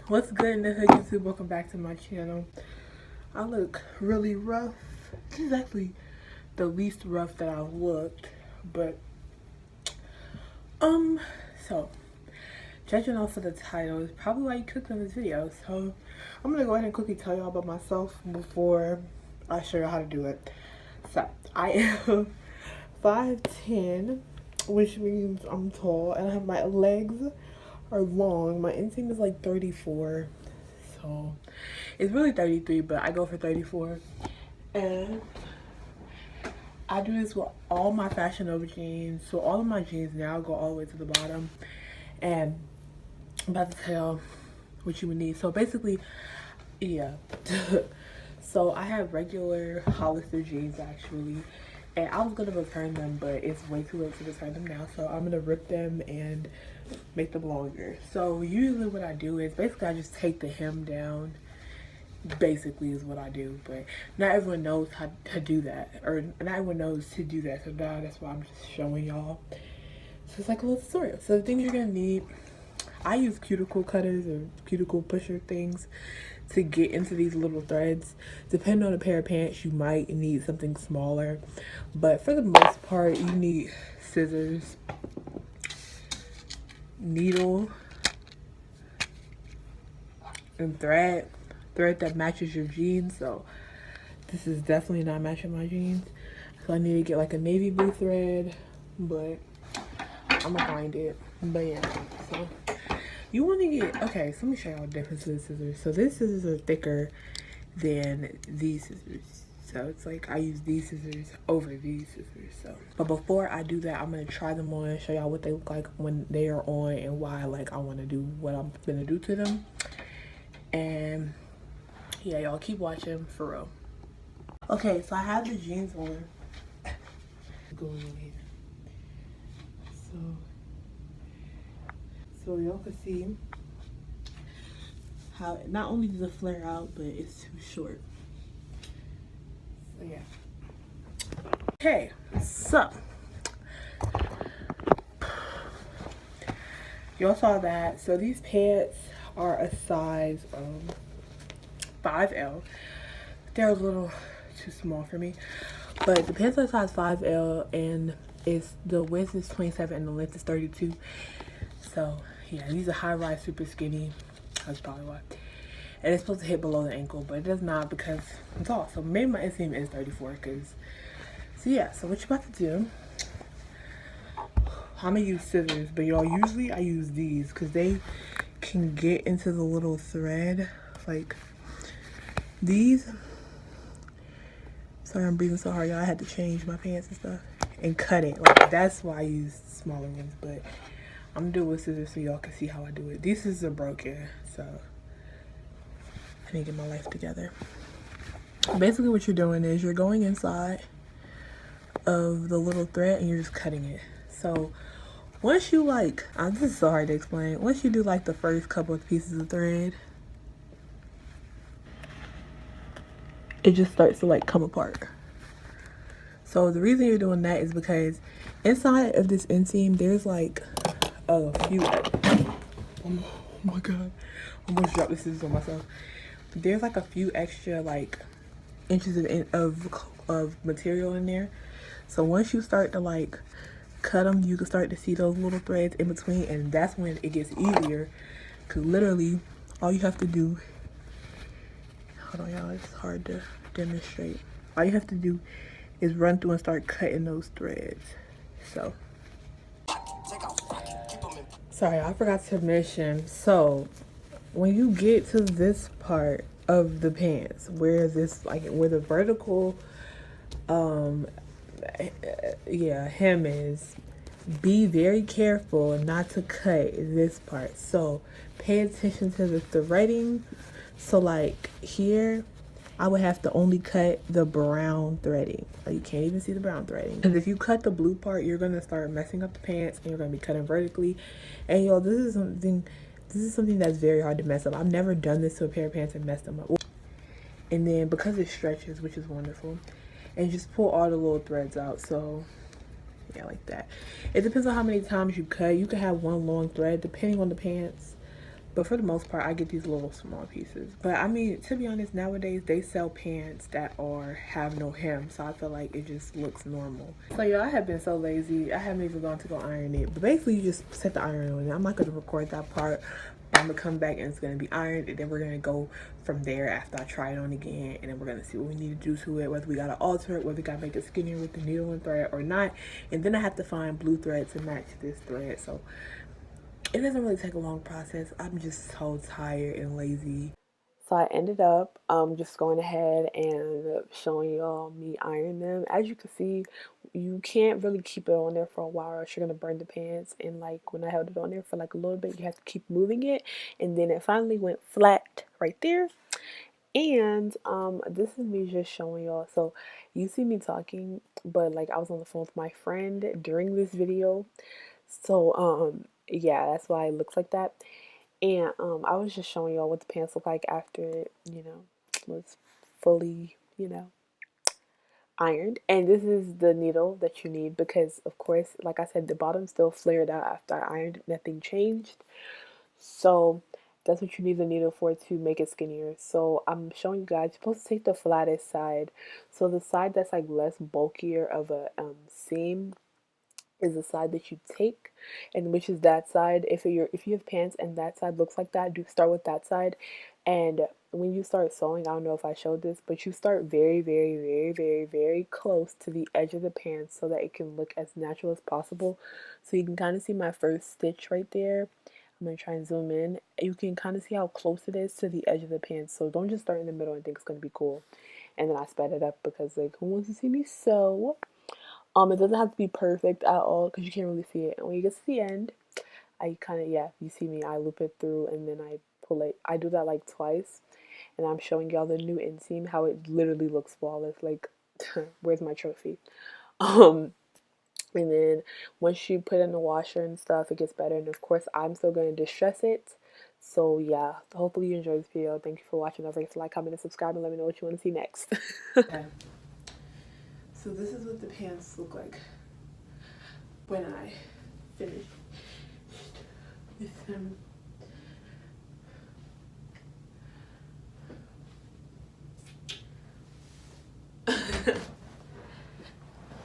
What's good in the hood, YouTube? Welcome back to my channel. I look really rough. This is actually the least rough that I've looked, but so judging off of the title is probably why you clicked on this video. So I'm gonna go ahead and quickly tell y'all about myself before I show you how to do it. So I am 5'10", which means I'm tall, and I have my legs are long. My inseam is like 34, so it's really 33, but I go for 34. And I do this with all my Fashion Nova jeans. So all of my jeans now go all the way to the bottom, and I'm about to tell what you would need. So basically, yeah. So I have regular Hollister jeans actually, and I was gonna return them, but it's way too late to return them now, so I'm gonna rip them and make them longer. So usually what I do is basically I just take the hem down, basically is what I do, but not everyone knows how to do that, or not everyone knows to do that, so now that's why I'm just showing y'all. So it's like a little tutorial. So the things you're gonna need, I use cuticle cutters or cuticle pusher things to get into these little threads. Depending on the pair of pants, you might need something smaller, but for the most part you need scissors, needle, and thread that matches your jeans. So this is definitely not matching my jeans, so I need to get like a navy blue thread, but I'm gonna find it. But yeah, so you want to get, okay, so let me show y'all the difference of the scissors. So these scissors are thicker than these scissors, so it's like I use these scissors over these scissors. So but before I do that, I'm gonna try them on, show y'all what they look like when they are on, and why like I want to do what I'm gonna do to them. And yeah, y'all keep watching for real. Okay, so I have the jeans on. Going over here. So y'all can see how not only does it flare out, but it's too short. So yeah. Okay, so y'all saw that. So these pants are a size 5L. They're a little too small for me, but the pants are size 5L, and it's the width is 27 and the length is 32. So yeah, these are high rise, super skinny. That's probably why. And it's supposed to hit below the ankle, but it does not because I'm tall. So maybe my inseam is 34, because so yeah. So what you about to do, I'm gonna use scissors, but y'all, usually I use these because they can get into the little thread. Like these, sorry I'm breathing so hard, y'all. I had to change my pants and stuff and cut it. Like that's why I use smaller ones, but I'm gonna do it with scissors so y'all can see how I do it. These scissors are broken, so I need to get my life together. Basically what you're doing is you're going inside of the little thread and you're just cutting it. So once you like, this is so hard to explain. Once you do like the first couple of pieces of thread, it just starts to like come apart. So the reason you're doing that is because inside of this inseam, there's like a few, oh my god, I almost dropped the scissors on myself. There's like a few extra like inches of material in there. So once you start to like cut them, you can start to see those little threads in between, and that's when it gets easier, because literally all you have to do, hold on y'all, it's hard to demonstrate. All you have to do is run through and start cutting those threads. So sorry, I forgot to mention, so when you get to this part of the pants where this, like where the vertical hem is, be very careful not to cut this part. So pay attention to the threading. So like here, I would have to only cut the brown threading. Like you can't even see the brown threading, because if you cut the blue part, you're gonna start messing up the pants and you're gonna be cutting vertically. And y'all, this is something that's very hard to mess up. I've never done this to a pair of pants and messed them up. And then because it stretches, which is wonderful, and just pull all the little threads out. So yeah, like that. It depends on how many times you cut. You can have one long thread depending on the pants, But for the most part, I get these little small pieces. But I mean, to be honest, nowadays they sell pants that have no hem, so I feel like it just looks normal. So y'all, I have been so lazy. I haven't even gone to go iron it. But basically, you just set the iron on it. I'm not gonna record that part. I'm gonna come back and it's gonna be ironed, and then we're gonna go from there after I try it on again, and then we're gonna see what we need to do to it, whether we gotta alter it, whether we gotta make it skinnier with the needle and thread or not. And then I have to find blue thread to match this thread. So it doesn't really take a long process. I'm just so tired and lazy. So I ended up just going ahead and showing y'all me iron them. As you can see, you can't really keep it on there for a while or else you're gonna burn the pants. And like when I held it on there for like a little bit, you have to keep moving it. And then it finally went flat right there. And this is me just showing y'all. So you see me talking, but like I was on the phone with my friend during this video. So yeah, that's why it looks like that. And I was just showing y'all what the pants look like after it, was fully, ironed. And this is the needle that you need because, of course, like I said, the bottom still flared out after I ironed. Nothing changed. So that's what you need the needle for to make it skinnier. So I'm showing you guys, you're supposed to take the flattest side. So the side that's like less bulkier of a seam is the side that you take, and which is that side. If you have pants and that side looks like that, do start with that side. And when you start sewing, I don't know if I showed this, but you start very, very, very, very, very close to the edge of the pants so that it can look as natural as possible. So you can kind of see my first stitch right there. I'm going to try and zoom in. You can kind of see how close it is to the edge of the pants. So don't just start in the middle and think it's going to be cool. And then I sped it up because, like, who wants to see me sew? It doesn't have to be perfect at all because you can't really see it. And when you get to the end, I kind of, yeah, you see me, I loop it through and then I pull it. I do that like twice. And I'm showing y'all the new inseam, how it literally looks flawless. Like, where's my trophy? And then once you put it in the washer and stuff, it gets better. And of course, I'm still going to distress it. So yeah, hopefully you enjoyed this video. Thank you for watching. Don't forget to like, comment, and subscribe, and let me know what you want to see next. Okay. So this is what the pants look like when I finish with them.